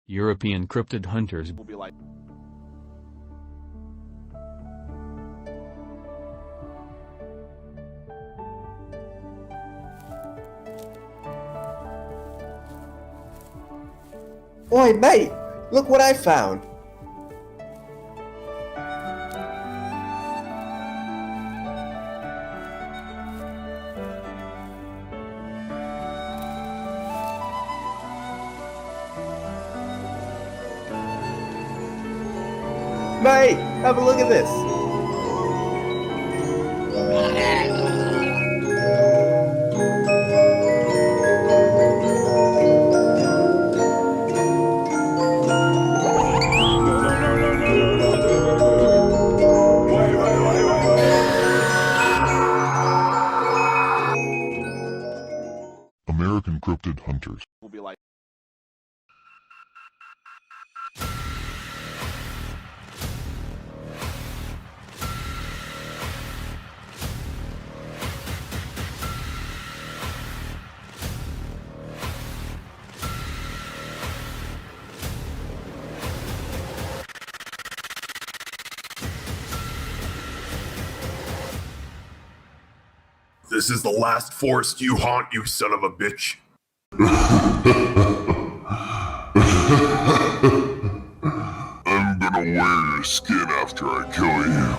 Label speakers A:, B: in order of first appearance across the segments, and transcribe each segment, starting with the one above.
A: European cryptid hunters
B: will be like,
C: Oi, mate! Look what I found! Mate, have a look at this!
D: American cryptid hunters
B: will be like,
E: This is the last forest you haunt, you son of a bitch. I'm gonna wear your skin after I kill you.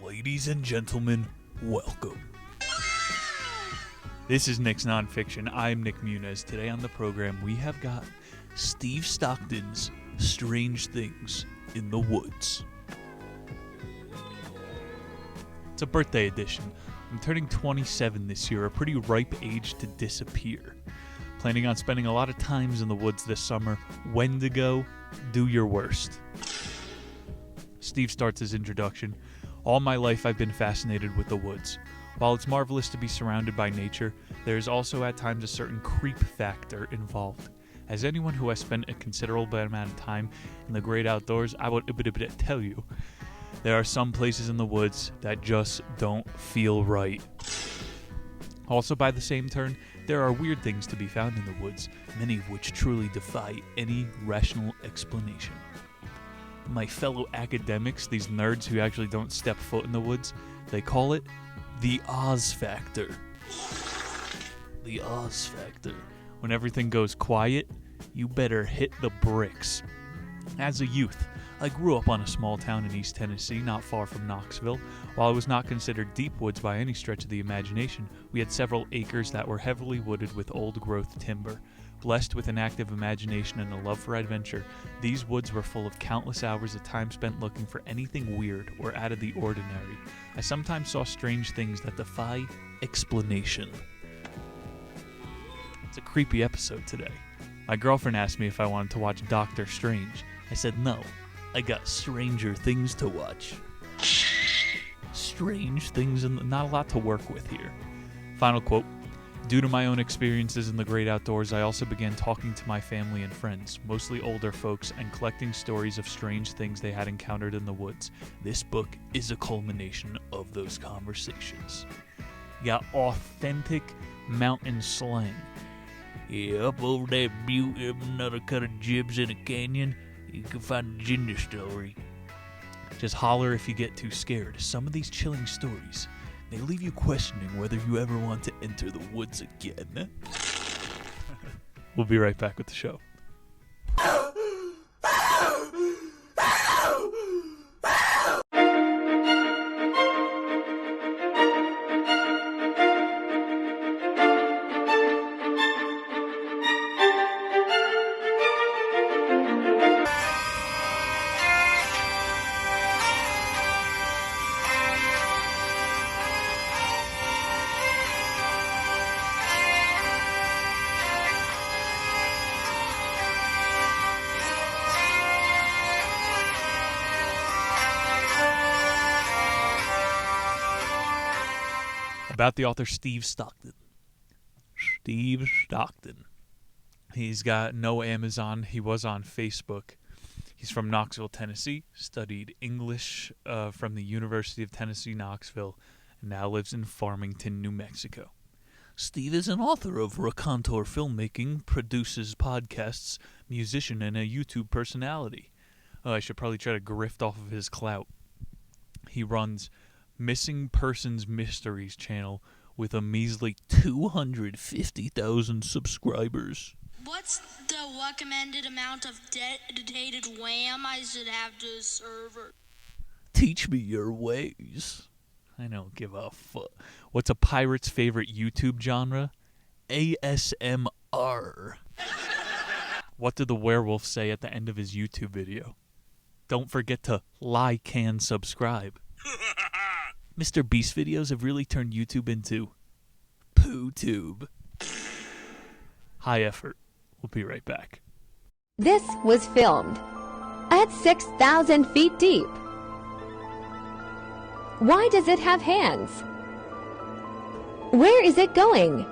F: Ladies and gentlemen, welcome. This is Nick's Nonfiction. I'm Nick Muniz. Today on the program, we have got Steve Stockton's Strange Things in the Woods. It's a birthday edition. I'm turning 27 this year, a pretty ripe age to disappear. Planning on spending a lot of times in the woods this summer. When to go? Do your worst. Steve starts his introduction. All my life I've been fascinated with the woods. While it's marvelous to be surrounded by nature, there is also at times a certain creep factor involved. As anyone who has spent a considerable amount of time in the great outdoors, I would tell you, there are some places in the woods that just don't feel right. Also, by the same turn, there are weird things to be found in the woods, many of which truly defy any rational explanation. My fellow academics, these nerds who actually don't step foot in the woods, they call it the Oz factor. The Oz factor. When everything goes quiet, you better hit the bricks. As a youth, I grew up on a small town in East Tennessee, not far from Knoxville. While it was not considered deep woods by any stretch of the imagination, we had several acres that were heavily wooded with old-growth timber. Blessed with an active imagination and a love for adventure, these woods were full of countless hours of time spent looking for anything weird or out of the ordinary. I sometimes saw strange things that defy explanation. It's a creepy episode today. My girlfriend asked me if I wanted to watch Doctor Strange. I said no. I got stranger things to watch. Strange things, and not a lot to work with here. Final quote. Due to my own experiences in the great outdoors, I also began talking to my family and friends, mostly older folks, and collecting stories of strange things they had encountered in the woods. This book is a culmination of those conversations. You got authentic mountain slang. Yeah, up over that butte, another cut of jibs in a canyon, you can find a gender story. Just holler if you get too scared. Some of these chilling stories, they leave you questioning whether you ever want to enter the woods again. We'll be right back with the show. about the author Steve Stockton. Steve Stockton. He's got no Amazon. He was on Facebook. He's from Knoxville, Tennessee, studied English from the University of Tennessee, Knoxville, and now lives in Farmington, New Mexico. Steve is an author of raconteur filmmaking, produces podcasts, musician, and a YouTube personality. Oh, I should probably try to grift off of his clout. He runs Missing Persons Mysteries channel with a measly 250,000 subscribers.
B: What's the recommended amount of dedicated RAM I should have to a server?
F: Teach me your ways. I don't give a fuck. What's a pirate's favorite YouTube genre? ASMR. What did the werewolf say at the end of his YouTube video? Don't forget to like and subscribe. Mr. Beast videos have really turned YouTube into PooTube. High effort. We'll be right back.
G: This was filmed at 6,000 feet deep. Why does it have hands? Where is it going?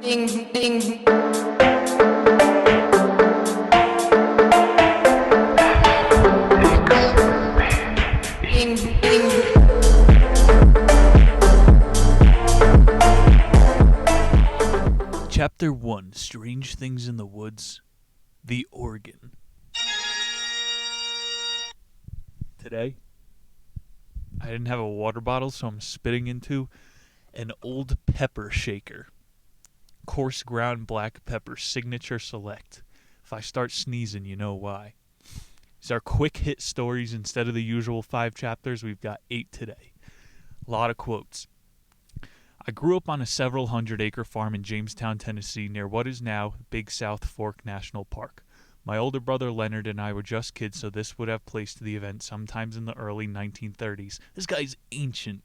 B: Ding, ding.
F: Chapter 1, Strange Things in the Woods, The Organ. Today, I didn't have a water bottle, so I'm spitting into an old pepper shaker. Coarse ground black pepper, signature select. If I start sneezing, you know why. These are quick hit stories. Instead of the usual 5 chapters, we've got 8 today. A lot of quotes. I grew up on a several hundred-acre farm in Jamestown, Tennessee, near what is now Big South Fork National Park. My older brother Leonard and I were just kids, so this would have placed the event sometimes in the early 1930s. This guy's ancient.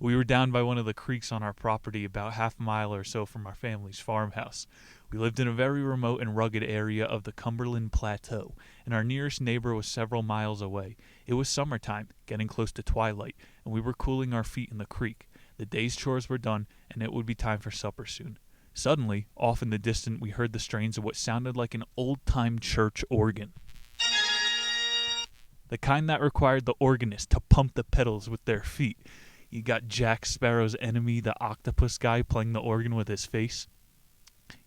F: We were down by one of the creeks on our property, about half a mile or so from our family's farmhouse. We lived in a very remote and rugged area of the Cumberland Plateau, and our nearest neighbor was several miles away. It was summertime, getting close to twilight, and we were cooling our feet in the creek. The day's chores were done, and it would be time for supper soon. Suddenly, off in the distance, we heard the strains of what sounded like an old-time church organ. The kind that required the organist to pump the pedals with their feet. You got Jack Sparrow's enemy, the octopus guy, playing the organ with his face.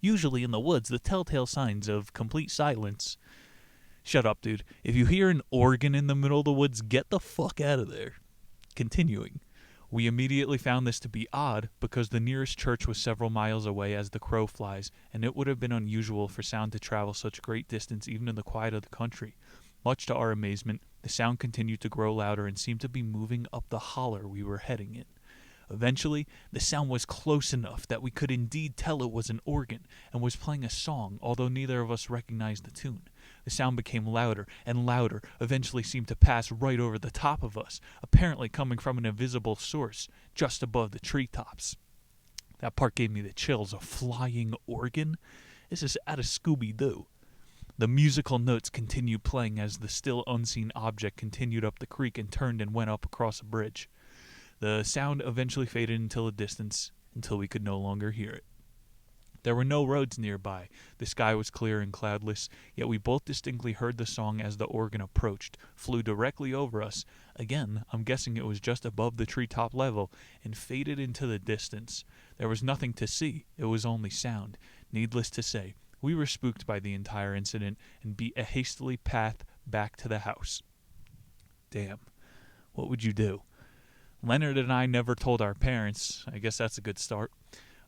F: Usually in the woods, the telltale signs of complete silence. Shut up, dude. If you hear an organ in the middle of the woods, get the fuck out of there. Continuing. We immediately found this to be odd because the nearest church was several miles away as the crow flies, and it would have been unusual for sound to travel such great distance even in the quiet of the country. Much to our amazement, the sound continued to grow louder and seemed to be moving up the holler we were heading in. Eventually, the sound was close enough that we could indeed tell it was an organ and was playing a song, although neither of us recognized the tune. The sound became louder and louder, eventually seemed to pass right over the top of us, apparently coming from an invisible source just above the treetops. That part gave me the chills. A flying organ? This is out of Scooby-Doo. The musical notes continued playing as the still unseen object continued up the creek and turned and went up across a bridge. The sound eventually faded into the distance until we could no longer hear it. There were no roads nearby. The sky was clear and cloudless, yet we both distinctly heard the song as the organ approached, flew directly over us. Again, I'm guessing it was just above the treetop level, and faded into the distance. There was nothing to see. It was only sound. Needless to say, we were spooked by the entire incident and beat a hastily path back to the house. Damn. What would you do? Leonard and I never told our parents. I guess that's a good start.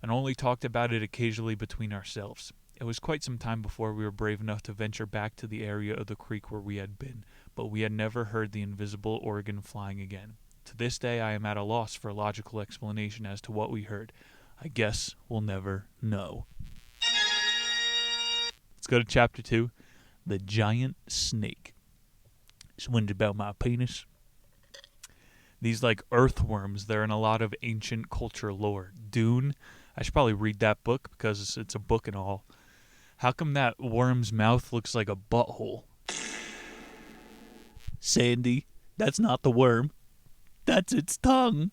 F: And only talked about it occasionally between ourselves. It was quite some time before we were brave enough to venture back to the area of the creek where we had been, but we had never heard the invisible organ flying again. To this day, I am at a loss for a logical explanation as to what we heard. I guess we'll never know. Let's go to Chapter 2, The Giant Snake. This one's about my penis. These like earthworms, they're in a lot of ancient culture lore. Dune, I should probably read that book because it's a book and all. How come that worm's mouth looks like a butthole? Sandy, That's not the worm. That's its tongue.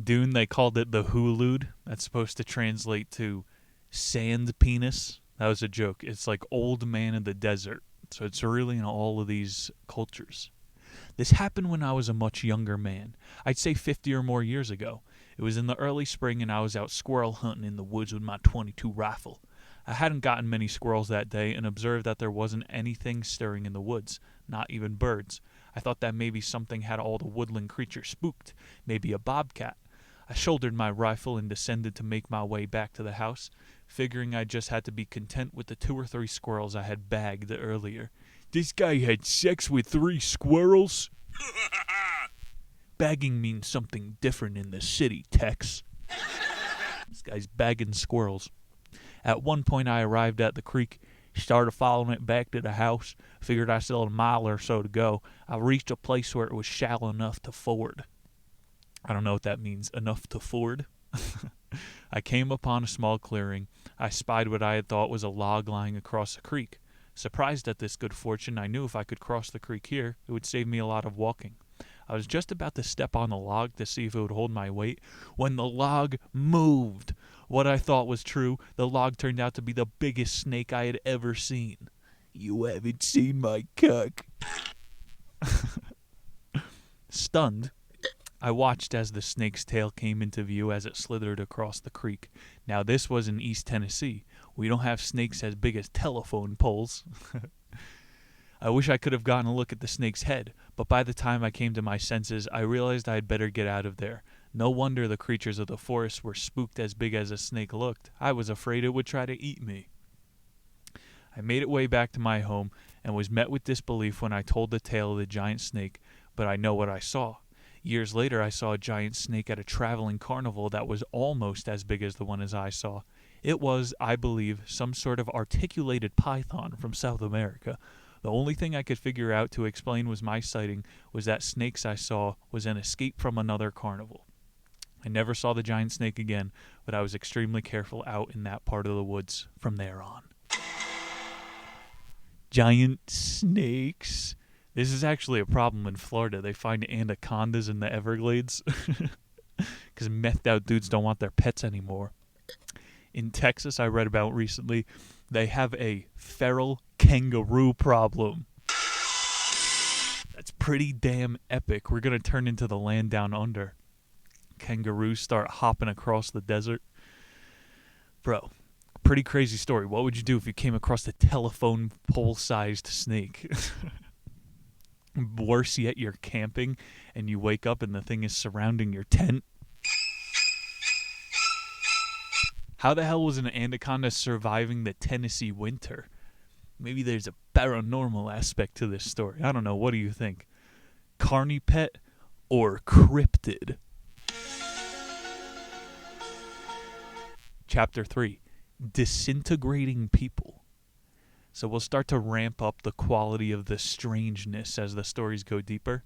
F: Dune, they called it the Hulud. That's supposed to translate to sand penis. That was a joke. It's like old man in the desert. So it's really in all of these cultures. This happened when I was a much younger man. I'd say 50 or more years ago. It was in the early spring and I was out squirrel hunting in the woods with my .22 rifle. I hadn't gotten many squirrels that day and observed that there wasn't anything stirring in the woods, not even birds. I thought that maybe something had all the woodland creatures spooked, maybe a bobcat. I shouldered my rifle and descended to make my way back to the house, figuring I just had to be content with the 2 or 3 squirrels I had bagged earlier. This guy had sex with 3 squirrels? Bagging means something different in the city, Tex. This guy's bagging squirrels. At one point I arrived at the creek, started following it back to the house, figured I still had a mile or so to go. I reached a place where it was shallow enough to ford. I don't know what that means, enough to ford. I came upon a small clearing. I spied what I had thought was a log lying across the creek. Surprised at this good fortune, I knew if I could cross the creek here, it would save me a lot of walking. I was just about to step on the log to see if it would hold my weight when the log moved. What I thought was true, the log turned out to be the biggest snake I had ever seen. You haven't seen my cock. Stunned, I watched as the snake's tail came into view as it slithered across the creek. Now this was in East Tennessee. We don't have snakes as big as telephone poles. I wish I could have gotten a look at the snake's head, but by the time I came to my senses, I realized I had better get out of there. No wonder the creatures of the forest were spooked as big as a snake looked. I was afraid it would try to eat me. I made it way back to my home and was met with disbelief when I told the tale of the giant snake, but I know what I saw. Years later, I saw a giant snake at a traveling carnival that was almost as big as the one as I saw. It was, I believe, some sort of articulated python from South America. The only thing I could figure out to explain was my sighting was that snakes I saw was an escape from another carnival. I never saw the giant snake again, but I was extremely careful out in that part of the woods from there on. Giant snakes. This is actually a problem in Florida. They find anacondas in the Everglades because methed out dudes don't want their pets anymore. In Texas, I read about recently, they have a feral kangaroo problem. That's pretty damn epic. We're going to turn into the land down under. Kangaroos start hopping across the desert. Bro, pretty crazy story. What would you do if you came across a telephone pole-sized snake? Worse yet, you're camping and you wake up and the thing is surrounding your tent. How the hell was an anaconda surviving the Tennessee winter? Maybe there's a paranormal aspect to this story. I don't know. What do you think? Carnipet or cryptid? Chapter 3. Disintegrating People. So we'll start to ramp up the quality of the strangeness as the stories go deeper.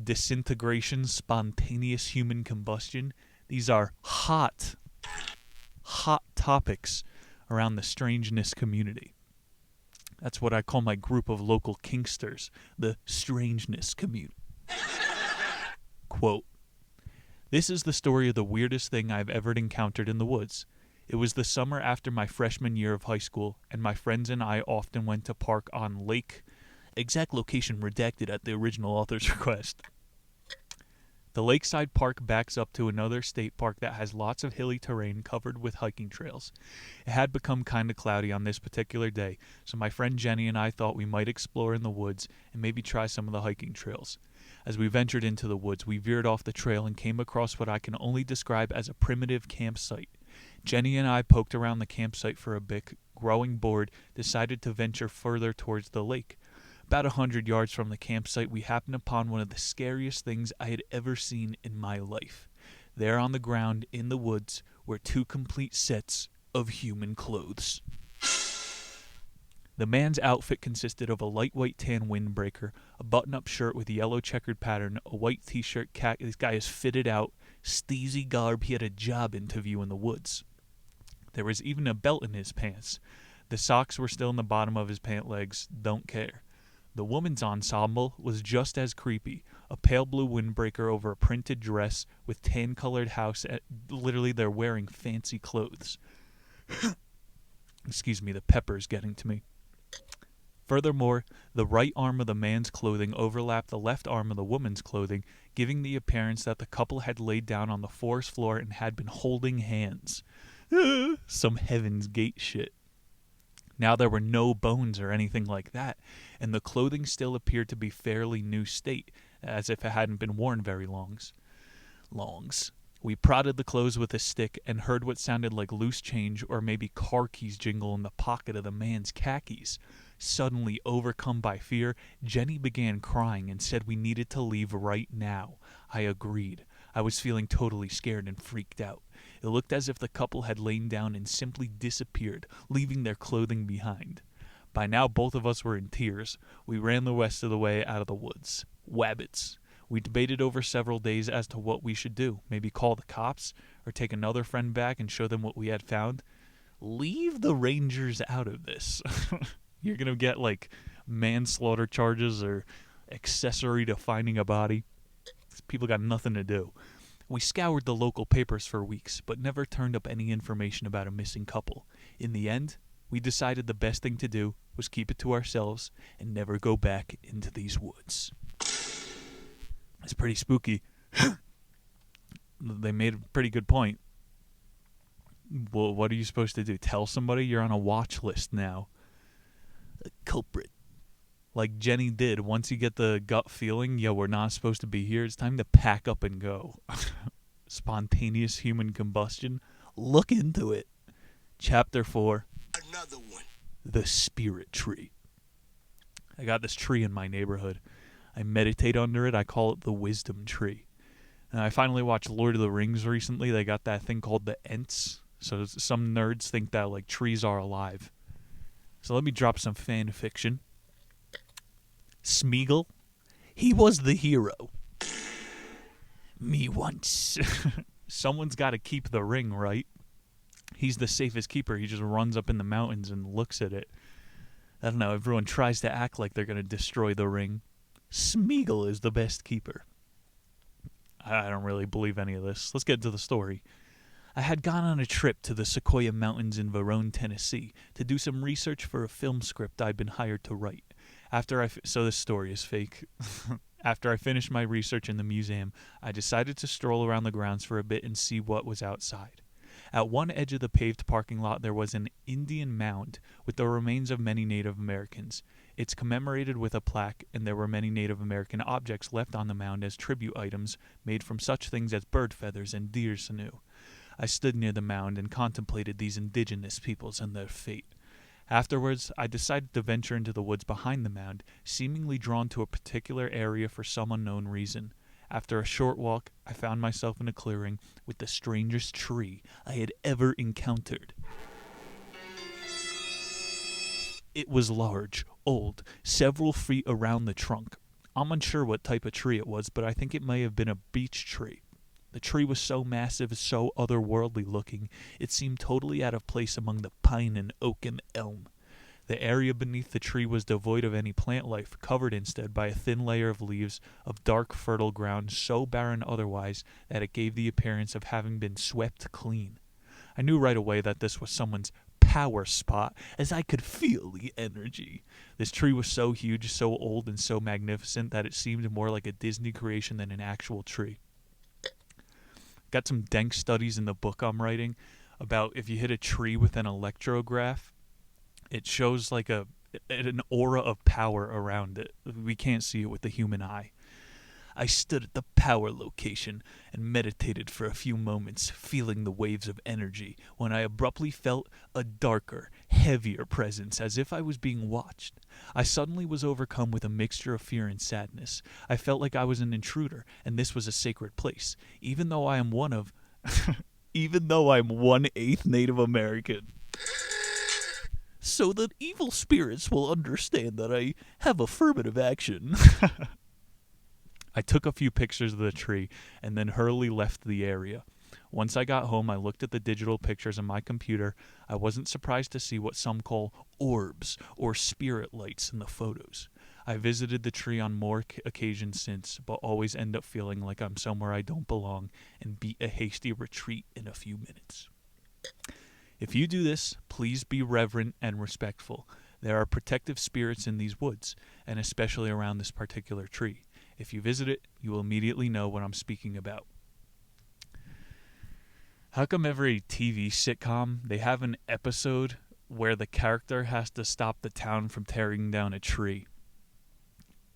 F: Disintegration, spontaneous human combustion. These are hot topics around the strangeness community. That's what I call my group of local kinksters, the strangeness community. Quote, "This is the story of the weirdest thing I've ever encountered in the woods. It was the summer after my freshman year of high school, and my friends and I often went to park on Lake, exact location redacted at the original author's request. The lakeside park backs up to another state park that has lots of hilly terrain covered with hiking trails. It had become kind of cloudy on this particular day, so my friend Jenny and I thought we might explore in the woods and maybe try some of the hiking trails. As we ventured into the woods, we veered off the trail and came across what I can only describe as a primitive campsite. Jenny and I poked around the campsite for a bit, growing bored, decided to venture further towards the lake. About 100 yards from the campsite, we happened upon one of the scariest things I had ever seen in my life. There on the ground in the woods were 2 complete sets of human clothes. The man's outfit consisted of a lightweight tan windbreaker, a button-up shirt with a yellow checkered pattern, a white t-shirt, this guy is fitted out, steezy garb. He had a job interview in the woods. There was even a belt in his pants. The socks were still in the bottom of his pant legs. Don't care. The woman's ensemble was just as creepy. A pale blue windbreaker over a printed dress with tan-colored house. Literally, they're wearing fancy clothes. Excuse me, the pepper's getting to me. Furthermore, the right arm of the man's clothing overlapped the left arm of the woman's clothing, giving the appearance that the couple had laid down on the forest floor and had been holding hands. Some Heaven's Gate shit. Now there were no bones or anything like that, and the clothing still appeared to be fairly new state, as if it hadn't been worn very longs. We prodded the clothes with a stick and heard what sounded like loose change or maybe car keys jingle in the pocket of the man's khakis. Suddenly, overcome by fear, Jenny began crying and said we needed to leave right now. I agreed. I was feeling totally scared and freaked out. It looked as if the couple had lain down and simply disappeared, leaving their clothing behind. By now, both of us were in tears. We ran the rest of the way out of the woods. Wabbits. We debated over several days as to what we should do. Maybe call the cops, or take another friend back and show them what we had found. Leave the rangers out of this. You're going to get, like, manslaughter charges or accessory to finding a body. People got nothing to do. We scoured the local papers for weeks, but never turned up any information about a missing couple. In the end, we decided the best thing to do was keep it to ourselves and never go back into these woods. It's pretty spooky. They made a pretty good point. Well, what are you supposed to do? Tell somebody you're on a watch list now? A culprit. Like Jenny did. Once you get the gut feeling, yo, we're not supposed to be here, it's time to pack up and go. Spontaneous human combustion. Look into it. Chapter 4.
E: Another one.
F: The Spirit Tree. I got this tree in my neighborhood. I meditate under it. I call it the Wisdom Tree. And I finally watched Lord of the Rings recently. They got that thing called the Ents. So some nerds think that, like, trees are alive. So let me drop some fan fiction. Smeagol, he was the hero. Me once. Someone's got to keep the ring, right? He's the safest keeper. He just runs up in the mountains and looks at it. I don't know, everyone tries to act like they're going to destroy the ring. Smeagol is the best keeper. I don't really believe any of this. Let's get to the story. I had gone on a trip to the Sequoia Mountains in Verone, Tennessee, to do some research for a film script I'd been hired to write. So this story is fake. After I finished my research in the museum, I decided to stroll around the grounds for a bit and see what was outside. At one edge of the paved parking lot, there was an Indian mound with the remains of many Native Americans. It's commemorated with a plaque, and there were many Native American objects left on the mound as tribute items made from such things as bird feathers and deer sinew. I stood near the mound and contemplated these indigenous peoples and their fate. Afterwards, I decided to venture into the woods behind the mound, seemingly drawn to a particular area for some unknown reason. After a short walk, I found myself in a clearing with the strangest tree I had ever encountered. It was large, old, several feet around the trunk. I'm unsure what type of tree it was, but I think it may have been a beech tree. The tree was so massive, so otherworldly looking, it seemed totally out of place among the pine and oak and elm. The area beneath the tree was devoid of any plant life, covered instead by a thin layer of leaves of dark, fertile ground, so barren otherwise that it gave the appearance of having been swept clean. I knew right away that this was someone's power spot, as I could feel the energy. This tree was so huge, so old, and so magnificent that it seemed more like a Disney creation than an actual tree. Got some dank studies in the book I'm writing about if you hit a tree with an electrograph, it shows like an aura of power around it. We can't see it with the human eye. I stood at the power location and meditated for a few moments, feeling the waves of energy, when I abruptly felt a darker, heavier presence, as if I was being watched. I suddenly was overcome with a mixture of fear and sadness. I felt like I was an intruder, and this was a sacred place, even though I am one of... even though I'm 1/8 Native American. So that evil spirits will understand that I have affirmative action. I took a few pictures of the tree and then hurriedly left the area. Once I got home, I looked at the digital pictures on my computer. I wasn't surprised to see what some call orbs or spirit lights in the photos. I visited the tree on more occasions since, but always end up feeling like I'm somewhere I don't belong and beat a hasty retreat in a few minutes. If you do this, please be reverent and respectful. There are protective spirits in these woods, and especially around this particular tree. If you visit it, you will immediately know what I'm speaking about. How come every TV sitcom, they have an episode where the character has to stop the town from tearing down a tree?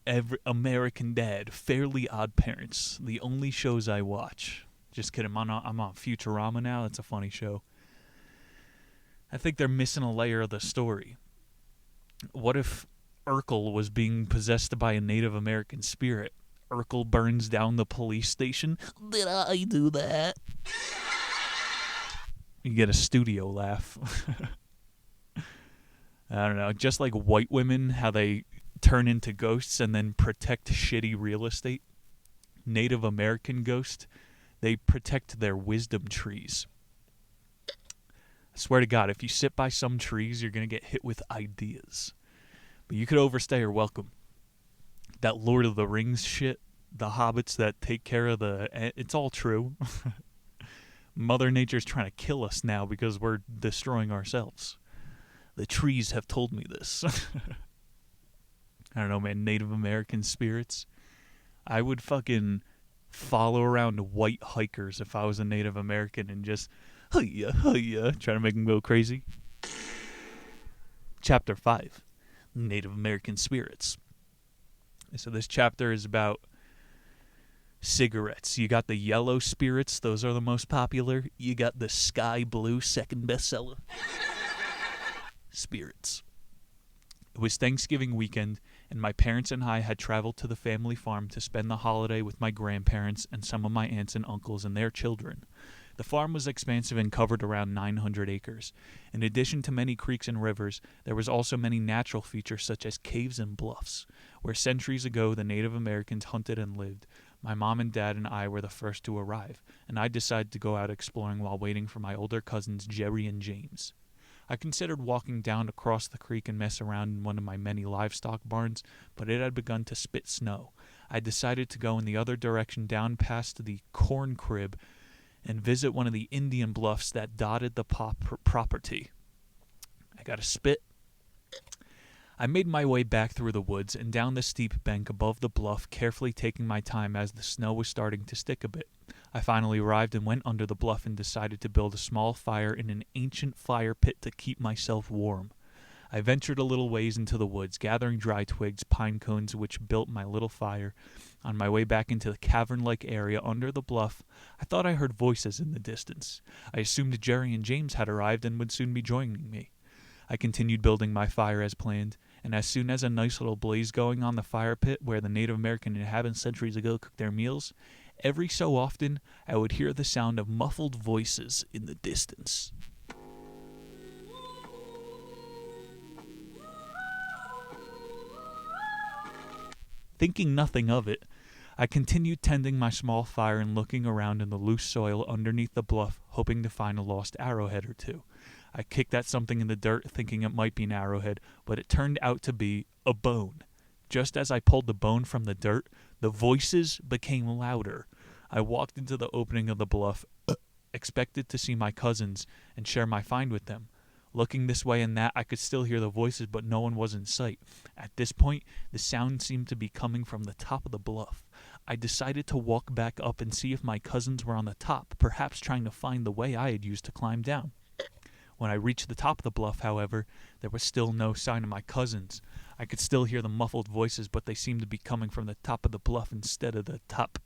F: Every American Dad, Fairly Odd Parents, the only shows I watch. Just kidding, I'm on Futurama now. That's a funny show. I think they're missing a layer of the story. What if Urkel was being possessed by a Native American spirit? Urkel burns down the police station. Did I do that? You get a studio laugh. I don't know. Just like white women, how they turn into ghosts and then protect shitty real estate. Native American ghosts, they protect their wisdom trees. I swear to God, if you sit by some trees, you're going to get hit with ideas. But you could overstay your welcome. That Lord of the Rings shit, the hobbits that take care of it's all true. Mother Nature's trying to kill us now because we're destroying ourselves. The trees have told me this. I don't know, man, Native American spirits. I would fucking follow around white hikers if I was a Native American and just trying to make them go crazy. Chapter 5, Native American Spirits. So this chapter is about cigarettes. You got the yellow spirits, those are the most popular. You got the sky blue, second bestseller. Spirits. It was Thanksgiving weekend, and my parents and I had traveled to the family farm to spend the holiday with my grandparents and some of my aunts and uncles and their children. The farm was expansive and covered around 900 acres. In addition to many creeks and rivers, there was also many natural features such as caves and bluffs, where centuries ago the Native Americans hunted and lived. My mom and dad and I were the first to arrive, and I decided to go out exploring while waiting for my older cousins Jerry and James. I considered walking down across the creek and mess around in one of my many livestock barns, but it had begun to spit snow. I decided to go in the other direction down past the corn crib and visit one of the Indian bluffs that dotted the property. I got a spit. I made my way back through the woods and down the steep bank above the bluff, carefully taking my time as the snow was starting to stick a bit. I finally arrived and went under the bluff and decided to build a small fire in an ancient fire pit to keep myself warm. I ventured a little ways into the woods, gathering dry twigs, pine cones, which built my little fire. On my way back into the cavern-like area under the bluff, I thought I heard voices in the distance. I assumed Jerry and James had arrived and would soon be joining me. I continued building my fire as planned, and as soon as a nice little blaze going on the fire pit where the Native American inhabitants centuries ago cooked their meals, every so often I would hear the sound of muffled voices in the distance. Thinking nothing of it, I continued tending my small fire and looking around in the loose soil underneath the bluff, hoping to find a lost arrowhead or two. I kicked at something in the dirt, thinking it might be an arrowhead, but it turned out to be a bone. Just as I pulled the bone from the dirt, the voices became louder. I walked into the opening of the bluff, expected to see my cousins and share my find with them. Looking this way and that, I could still hear the voices, but no one was in sight. At this point, the sound seemed to be coming from the top of the bluff. I decided to walk back up and see if my cousins were on the top, perhaps trying to find the way I had used to climb down. When I reached the top of the bluff, however, there was still no sign of my cousins. I could still hear the muffled voices, but they seemed to be coming from the top of the bluff instead of the top.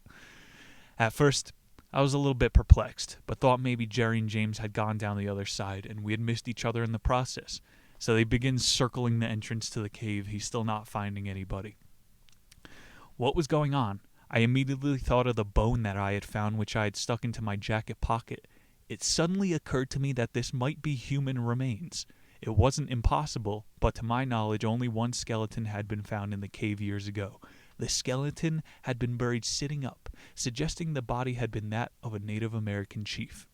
F: At first, I was a little bit perplexed, but thought maybe Jerry and James had gone down the other side, and we had missed each other in the process. So they begin circling the entrance to the cave, he's still not finding anybody. What was going on? I immediately thought of the bone that I had found, which I had stuck into my jacket pocket. It suddenly occurred to me that this might be human remains. It wasn't impossible, but to my knowledge, only one skeleton had been found in the cave years ago. The skeleton had been buried sitting up, suggesting the body had been that of a Native American chief.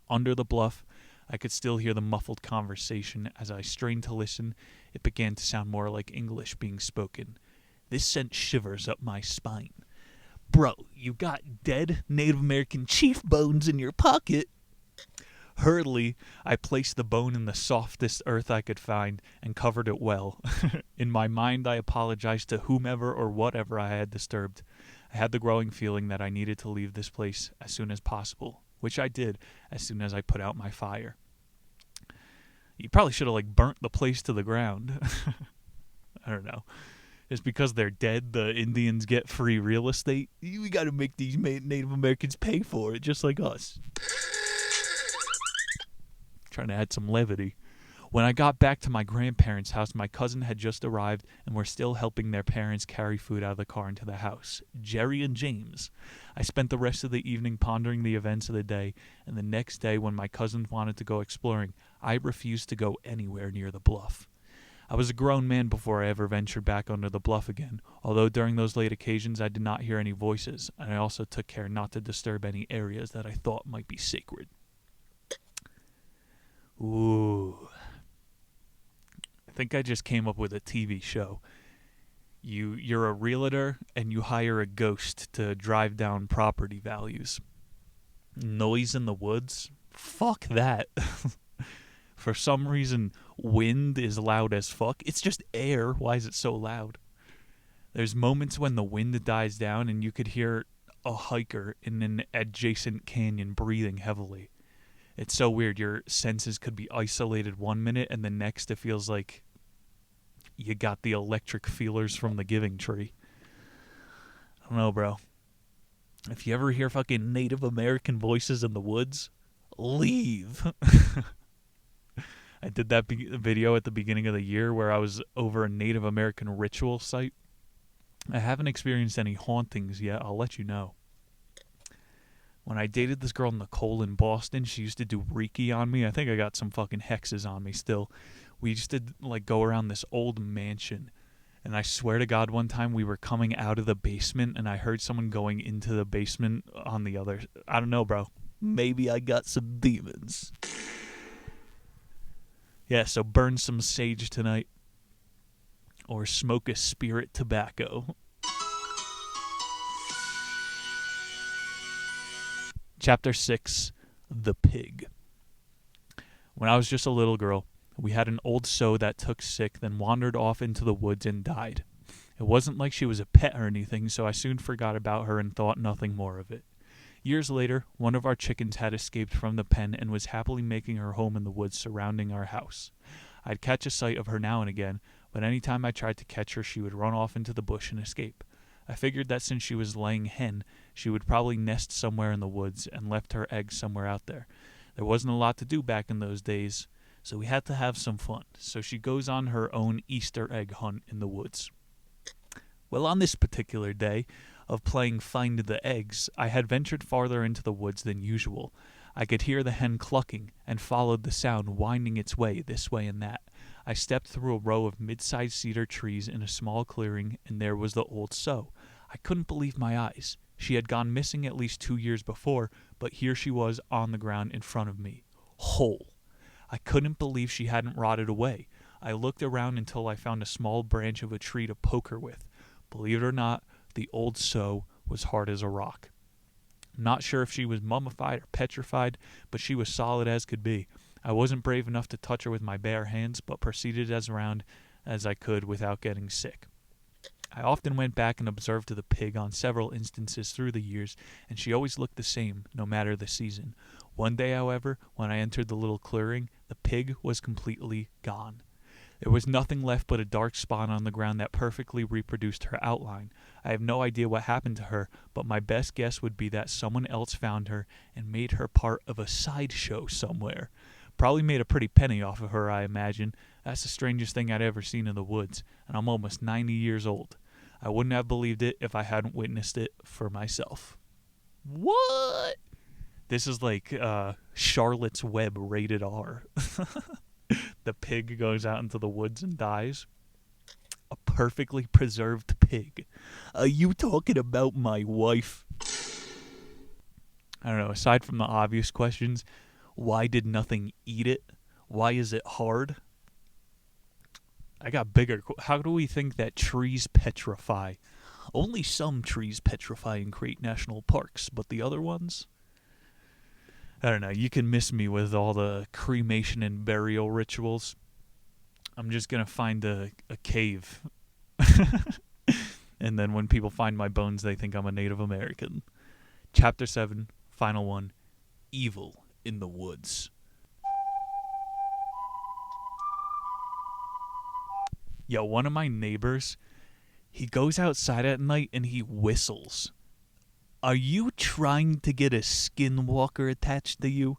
F: Under the bluff, I could still hear the muffled conversation. As I strained to listen, it began to sound more like English being spoken. This sent shivers up my spine. Bro, you got dead Native American chief bones in your pocket. Hurriedly, I placed the bone in the softest earth I could find and covered it well. In my mind, I apologized to whomever or whatever I had disturbed. I had the growing feeling that I needed to leave this place as soon as possible, which I did as soon as I put out my fire. You probably should have, burnt the place to the ground. I don't know. It's because they're dead, the Indians get free real estate. We gotta make these Native Americans pay for it, just like us. Trying to add some levity. When I got back to my grandparents' house, my cousin had just arrived and were still helping their parents carry food out of the car into the house. Jerry and James. I spent the rest of the evening pondering the events of the day, and the next day when my cousins wanted to go exploring, I refused to go anywhere near the bluff. I was a grown man before I ever ventured back under the bluff again, although during those late occasions I did not hear any voices, and I also took care not to disturb any areas that I thought might be sacred. Ooh. I think I just came up with a TV show. You're a realtor and you hire a ghost to drive down property values. Noise in the woods? Fuck that. For some reason, wind is loud as fuck. It's just air. Why is it so loud? There's moments when the wind dies down and you could hear a hiker in an adjacent canyon breathing heavily. It's so weird. Your senses could be isolated one minute, and the next it feels like you got the electric feelers from the Giving Tree. I don't know, bro. If you ever hear fucking Native American voices in the woods, leave. I did that video at the beginning of the year where I was over a Native American ritual site. I haven't experienced any hauntings yet. I'll let you know. When I dated this girl Nicole in Boston, she used to do Reiki on me. I think I got some fucking hexes on me still. We used to go around this old mansion. And I swear to God, one time we were coming out of the basement and I heard someone going into the basement on the other. I don't know, bro. Maybe I got some demons. Yeah, so burn some sage tonight. Or smoke a spirit tobacco. Chapter 6, The Pig. When I was just a little girl, we had an old sow that took sick, then wandered off into the woods and died. It wasn't like she was a pet or anything, so I soon forgot about her and thought nothing more of it. Years later, one of our chickens had escaped from the pen and was happily making her home in the woods surrounding our house. I'd catch a sight of her now and again, but any time I tried to catch her, she would run off into the bush and escape. I figured that since she was laying hen, she would probably nest somewhere in the woods and left her eggs somewhere out there. There wasn't a lot to do back in those days, so we had to have some fun. So she goes on her own Easter egg hunt in the woods. Well, on this particular day of playing Find the Eggs, I had ventured farther into the woods than usual. I could hear the hen clucking and followed the sound winding its way this way and that. I stepped through a row of mid-sized cedar trees in a small clearing, and there was the old sow. I couldn't believe my eyes. She had gone missing at least 2 years before, but here she was on the ground in front of me, whole. I couldn't believe she hadn't rotted away. I looked around until I found a small branch of a tree to poke her with. Believe it or not, the old sow was hard as a rock. I'm not sure if she was mummified or petrified, but she was solid as could be. I wasn't brave enough to touch her with my bare hands, but proceeded as around as I could without getting sick. I often went back and observed the pig on several instances through the years, and she always looked the same, no matter the season. One day, however, when I entered the little clearing, the pig was completely gone. There was nothing left but a dark spot on the ground that perfectly reproduced her outline. I have no idea what happened to her, but my best guess would be that someone else found her and made her part of a sideshow somewhere. Probably made a pretty penny off of her, I imagine. That's the strangest thing I'd ever seen in the woods, and I'm almost 90 years old. I wouldn't have believed it if I hadn't witnessed it for myself. What? This is like Charlotte's Web rated R. The pig goes out into the woods and dies. A perfectly preserved pig. Are you talking about my wife? I don't know, aside from the obvious questions, why did nothing eat it? Why is it hard? I got bigger. How do we think that trees petrify? Only some trees petrify in great national parks, but the other ones? I don't know. You can miss me with all the cremation and burial rituals. I'm just going to find a cave. And then when people find my bones, they think I'm a Native American. Chapter 7, final one. Evil in the woods. Yo, one of my neighbors, he goes outside at night and he whistles. Are you trying to get a skinwalker attached to you?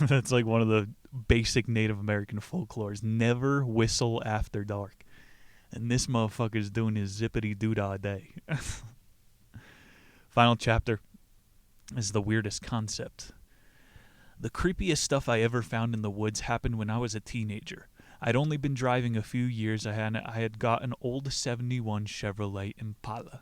F: That's like one of the basic Native American folklores. Never whistle after dark. And this motherfucker's doing his zippity-doo-dah day. Final chapter is the weirdest concept. The creepiest stuff I ever found in the woods happened when I was a teenager. I'd only been driving a few years. I had got an old 71 Chevrolet Impala.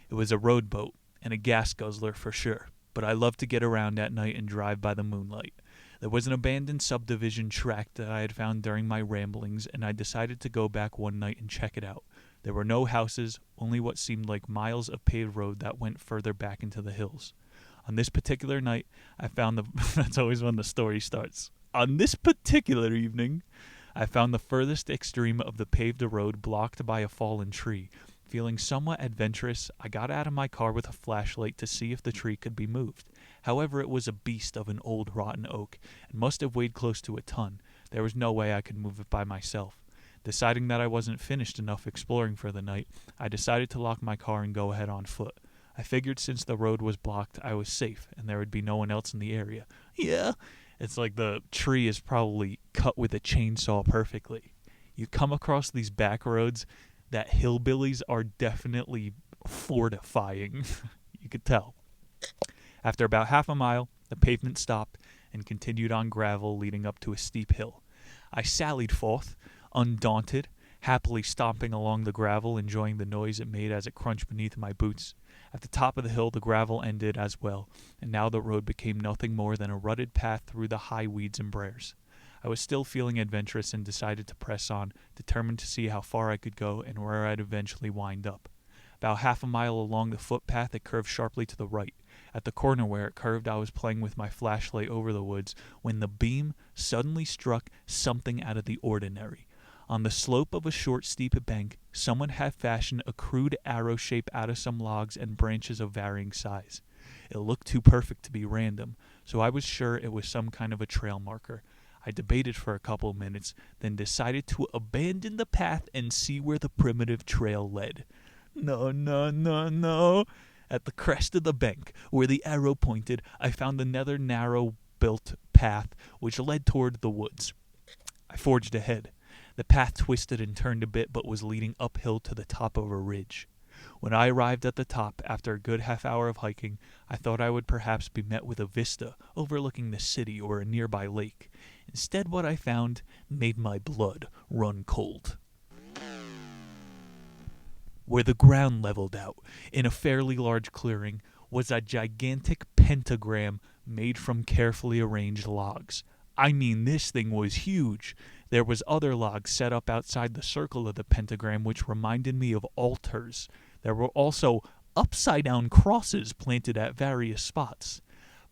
F: It was a road boat and a gas guzzler for sure, but I loved to get around at night and drive by the moonlight. There was an abandoned subdivision tract that I had found during my ramblings, and I decided to go back one night and check it out. There were no houses, only what seemed like miles of paved road that went further back into the hills. On this particular night, I found the... That's always when the story starts. On this particular evening, I found the furthest extreme of the paved road blocked by a fallen tree. Feeling somewhat adventurous, I got out of my car with a flashlight to see if the tree could be moved. However, it was a beast of an old rotten oak, and must have weighed close to a ton. There was no way I could move it by myself. Deciding that I wasn't finished enough exploring for the night, I decided to lock my car and go ahead on foot. I figured since the road was blocked, I was safe, and there would be no one else in the area. Yeah, it's like the tree is probably cut with a chainsaw perfectly. You come across these back roads that hillbillies are definitely fortifying. You could tell. After about half a mile, the pavement stopped and continued on gravel leading up to a steep hill. I sallied forth, undaunted, happily stomping along the gravel, enjoying the noise it made as it crunched beneath my boots. At the top of the hill, the gravel ended as well, and now the road became nothing more than a rutted path through the high weeds and briars. I was still feeling adventurous and decided to press on, determined to see how far I could go and where I'd eventually wind up. About half a mile along the footpath, it curved sharply to the right. At the corner where it curved, I was playing with my flashlight over the woods when the beam suddenly struck something out of the ordinary. On the slope of a short, steep bank, someone had fashioned a crude arrow shape out of some logs and branches of varying size. It looked too perfect to be random, so I was sure it was some kind of a trail marker. I debated for a couple minutes, then decided to abandon the path and see where the primitive trail led. No. At the crest of the bank, where the arrow pointed, I found another narrow-built path which led toward the woods. I forged ahead. The path twisted and turned a bit, but was leading uphill to the top of a ridge. When I arrived at the top, after a good half hour of hiking, I thought I would perhaps be met with a vista overlooking the city or a nearby lake. Instead, what I found made my blood run cold. Where the ground leveled out, in a fairly large clearing, was a gigantic pentagram made from carefully arranged logs. I mean, this thing was huge. There was other logs set up outside the circle of the pentagram which reminded me of altars. There were also upside-down crosses planted at various spots.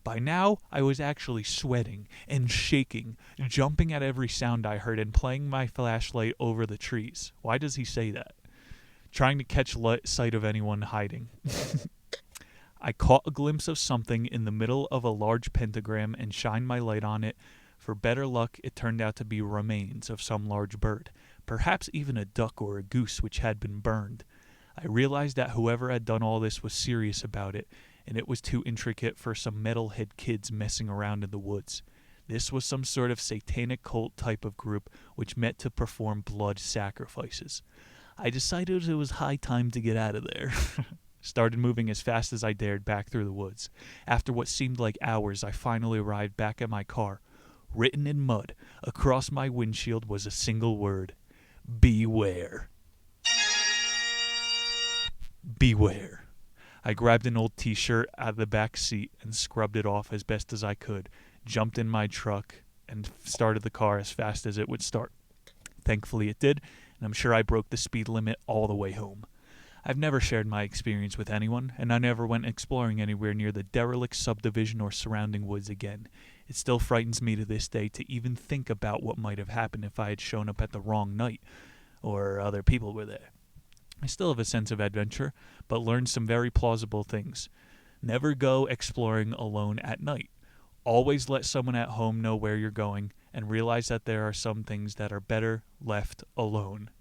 F: By now, I was actually sweating and shaking, jumping at every sound I heard and playing my flashlight over the trees. Why does he say that? Trying to catch sight of anyone hiding. I caught a glimpse of something in the middle of a large pentagram and shined my light on it. For better luck, it turned out to be remains of some large bird, perhaps even a duck or a goose which had been burned. I realized that whoever had done all this was serious about it, and it was too intricate for some metalhead kids messing around in the woods. This was some sort of satanic cult type of group which met to perform blood sacrifices. I decided it was high time to get out of there. Started moving as fast as I dared back through the woods. After what seemed like hours, I finally arrived back at my car. Written in mud across my windshield was a single word: beware. Beware. I grabbed an old t-shirt out of the back seat and scrubbed it off as best as I could, jumped in my truck, and started the car as fast as it would start. Thankfully it did, and I'm sure I broke the speed limit all the way home. I've never shared my experience with anyone, and I never went exploring anywhere near the derelict subdivision or surrounding woods again. It still frightens me to this day to even think about what might have happened if I had shown up at the wrong night, or other people were there. I still have a sense of adventure, but learned some very plausible things. Never go exploring alone at night. Always let someone at home know where you're going, and realize that there are some things that are better left alone.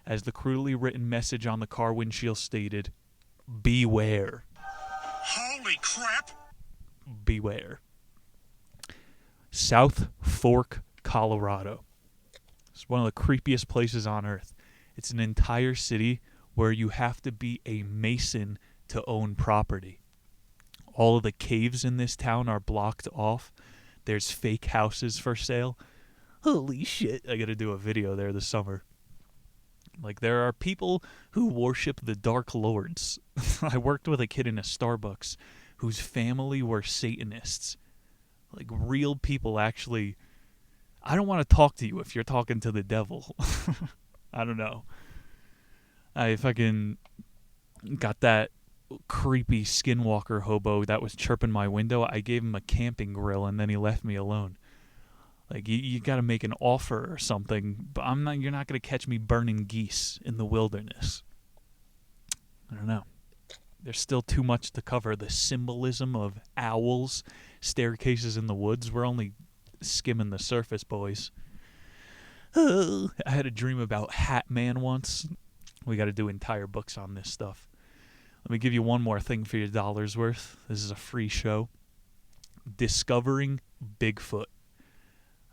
F: As the crudely written message on the car windshield stated, beware.
E: Holy crap!
F: Beware. South Fork, Colorado. It's one of the creepiest places on earth. It's an entire city where you have to be a Mason to own property. All of the caves in this town are blocked off. There's fake houses for sale. Holy shit, I gotta do a video there this summer. Like, there are people who worship the Dark Lords. I worked with a kid in a Starbucks whose family were Satanists. Like, real people actually... I don't want to talk to you if you're talking to the devil. I don't know. I fucking got that creepy skinwalker hobo that was chirping my window. I gave him a camping grill, and then he left me alone. Like, you got to make an offer or something, but you're not going to catch me burning geese in the wilderness. I don't know. There's still too much to cover. The symbolism of owls, staircases in the woods. We're only skimming the surface, boys. I had a dream about Hat Man once. We got to do entire books on this stuff. Let me give you one more thing for your dollar's worth. This is a free show. Discovering Bigfoot.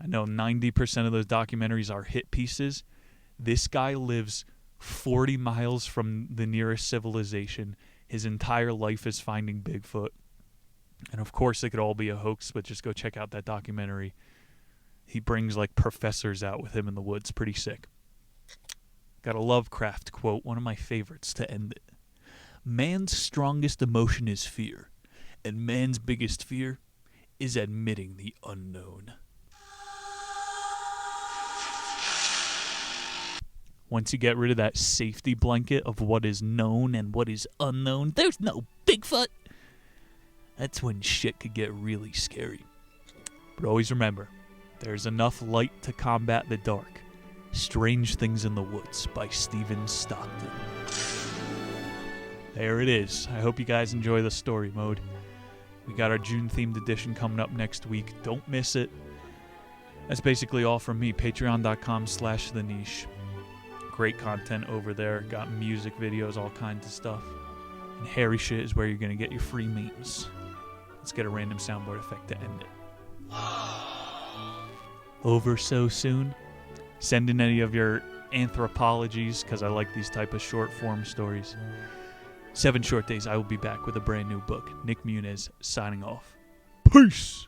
F: I know 90% of those documentaries are hit pieces. This guy lives 40 miles from the nearest civilization. His entire life is finding Bigfoot. And of course it could all be a hoax, but just go check out that documentary. He brings like professors out with him in the woods. Pretty sick. Got a Lovecraft quote, one of my favorites to end it. Man's strongest emotion is fear, and man's biggest fear is admitting the unknown. Once you get rid of that safety blanket of what is known and what is unknown, there's no Bigfoot. That's when shit could get really scary. But always remember, there's enough light to combat the dark. Strange Things in the Woods by Stephen Stockton. There it is. I hope you guys enjoy the story mode. We got our June-themed edition coming up next week. Don't miss it. That's basically all from me. Patreon.com/theniche. Great content over there. Got music videos, all kinds of stuff. And hairy shit is where you're going to get your free memes. Let's get a random soundboard effect to end it. Over so soon. Send in any of your anthropologies, because I like these type of short form stories. 7 short days, I will be back with a brand new book. Nick Muniz signing off. Peace!